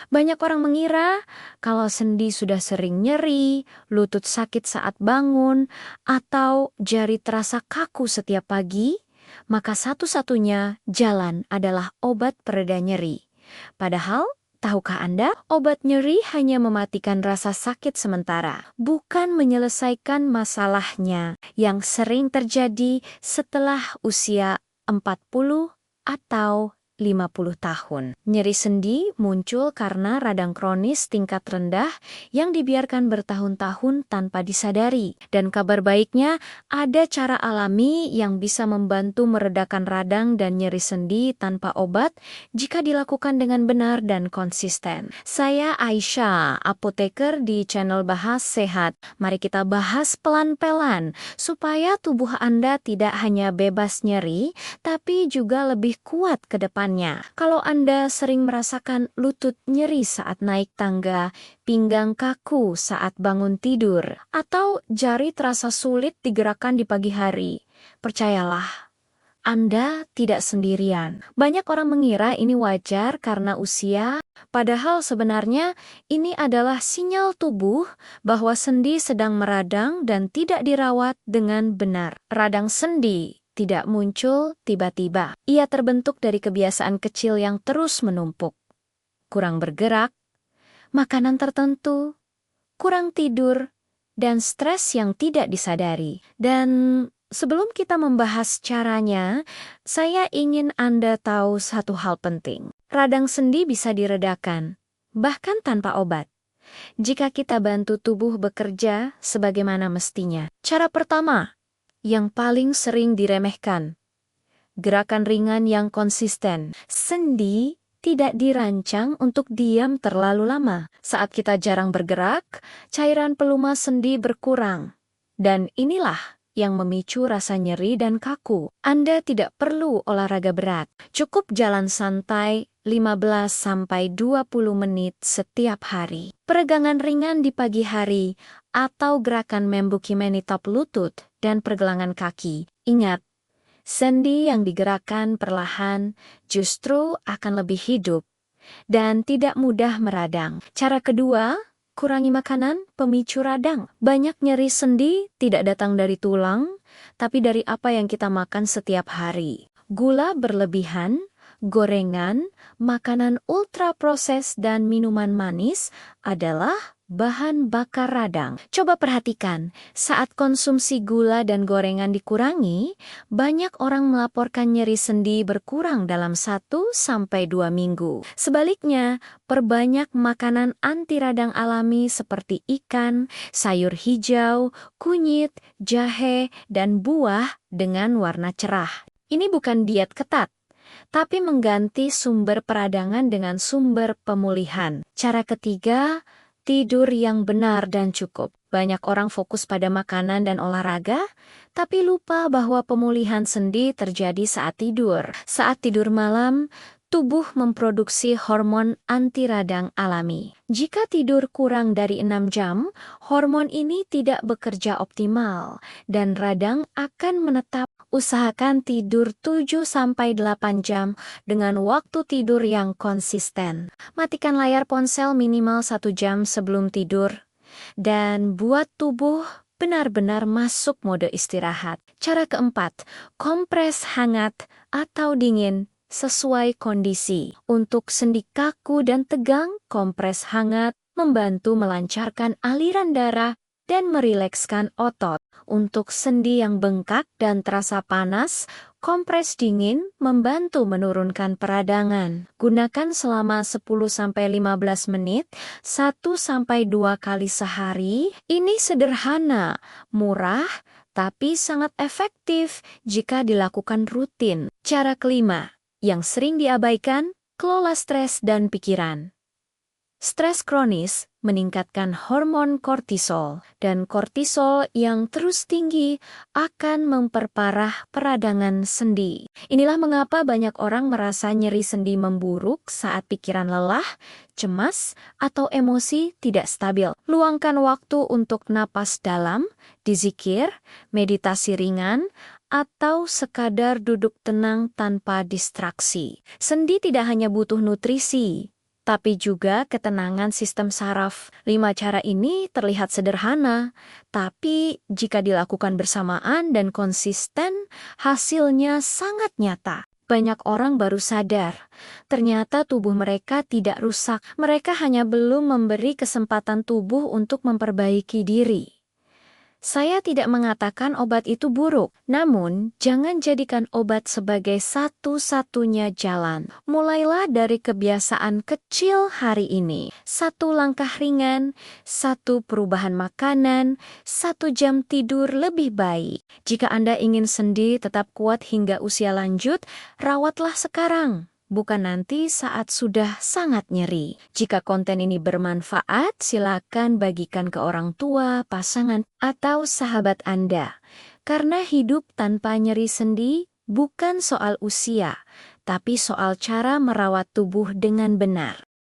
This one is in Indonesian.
Banyak orang mengira kalau sendi sudah sering nyeri, lutut sakit saat bangun, atau jari terasa kaku setiap pagi, maka satu-satunya jalan adalah obat pereda nyeri. Padahal, tahukah Anda, obat nyeri hanya mematikan rasa sakit sementara, bukan menyelesaikan masalahnya yang sering terjadi setelah usia 40 atau 50 tahun. Nyeri sendi muncul karena radang kronis tingkat rendah yang dibiarkan bertahun-tahun tanpa disadari. Dan kabar baiknya, ada cara alami yang bisa membantu meredakan radang dan nyeri sendi tanpa obat jika dilakukan dengan benar dan konsisten. Saya Aisyah, apoteker di channel Bahas Sehat. Mari kita bahas pelan-pelan supaya tubuh Anda tidak hanya bebas nyeri, tapi juga lebih kuat ke depannya. Kalau Anda sering merasakan lutut nyeri saat naik tangga, pinggang kaku saat bangun tidur, atau jari terasa sulit digerakkan di pagi hari, percayalah, Anda tidak sendirian. Banyak orang mengira ini wajar karena usia, padahal sebenarnya ini adalah sinyal tubuh bahwa sendi sedang meradang dan tidak dirawat dengan benar. Radang sendi tidak muncul tiba-tiba. Ia terbentuk dari kebiasaan kecil yang terus menumpuk. Kurang bergerak, makanan tertentu, kurang tidur, dan stres yang tidak disadari. Dan sebelum kita membahas caranya, saya ingin Anda tahu satu hal penting. Radang sendi bisa diredakan, bahkan tanpa obat, jika kita bantu tubuh bekerja sebagaimana mestinya. Cara pertama, yang paling sering diremehkan, gerakan ringan yang konsisten. Sendi tidak dirancang untuk diam terlalu lama. Saat kita jarang bergerak, cairan pelumas sendi berkurang. Dan inilah yang memicu rasa nyeri dan kaku. Anda tidak perlu olahraga berat. Cukup jalan santai 15-20 menit setiap hari. Peregangan ringan di pagi hari atau gerakan membuki menitop lutut dan pergelangan kaki. Ingat, sendi yang digerakkan perlahan justru akan lebih hidup dan tidak mudah meradang. Cara kedua, kurangi makanan pemicu radang. Banyak nyeri sendi tidak datang dari tulang, tapi dari apa yang kita makan setiap hari. Gula berlebihan, gorengan, makanan ultra proses dan minuman manis adalah bahan bakar radang. Coba perhatikan, saat konsumsi gula dan gorengan dikurangi, banyak orang melaporkan nyeri sendi berkurang dalam 1-2 minggu. Sebaliknya, perbanyak makanan anti radang alami seperti ikan, sayur hijau, kunyit, jahe, dan buah dengan warna cerah. Ini bukan diet ketat, tapi mengganti sumber peradangan dengan sumber pemulihan. Cara ketiga, tidur yang benar dan cukup. Banyak orang fokus pada makanan dan olahraga, tapi lupa bahwa pemulihan sendi terjadi saat tidur. Saat tidur malam, tubuh memproduksi hormon anti radang alami. Jika tidur kurang dari 6 jam, hormon ini tidak bekerja optimal dan radang akan menetap. Usahakan tidur 7-8 jam dengan waktu tidur yang konsisten. Matikan layar ponsel minimal 1 jam sebelum tidur dan buat tubuh benar-benar masuk mode istirahat. Cara keempat, kompres hangat atau dingin sesuai kondisi. Untuk sendi kaku dan tegang, kompres hangat membantu melancarkan aliran darah dan merilekskan otot. Untuk sendi yang bengkak dan terasa panas, kompres dingin membantu menurunkan peradangan. Gunakan selama 10-15 menit, 1-2 kali sehari. Ini sederhana, murah, tapi sangat efektif jika dilakukan rutin. Cara kelima, yang sering diabaikan, kelola stres dan pikiran. Stres kronis meningkatkan hormon kortisol, dan kortisol yang terus tinggi akan memperparah peradangan sendi. Inilah mengapa banyak orang merasa nyeri sendi memburuk saat pikiran lelah, cemas, atau emosi tidak stabil. Luangkan waktu untuk napas dalam, dizikir, meditasi ringan, atau sekadar duduk tenang tanpa distraksi. Sendi tidak hanya butuh nutrisi, tapi juga ketenangan sistem saraf. 5 cara ini terlihat sederhana, tapi jika dilakukan bersamaan dan konsisten, hasilnya sangat nyata. Banyak orang baru sadar, ternyata tubuh mereka tidak rusak. Mereka hanya belum memberi kesempatan tubuh untuk memperbaiki diri. Saya tidak mengatakan obat itu buruk, namun jangan jadikan obat sebagai satu-satunya jalan. Mulailah dari kebiasaan kecil hari ini. 1 langkah ringan, 1 perubahan makanan, 1 jam tidur lebih baik. Jika Anda ingin sendi tetap kuat hingga usia lanjut, rawatlah sekarang, bukan nanti saat sudah sangat nyeri. Jika konten ini bermanfaat, silakan bagikan ke orang tua, pasangan, atau sahabat Anda. Karena hidup tanpa nyeri sendi bukan soal usia, tapi soal cara merawat tubuh dengan benar.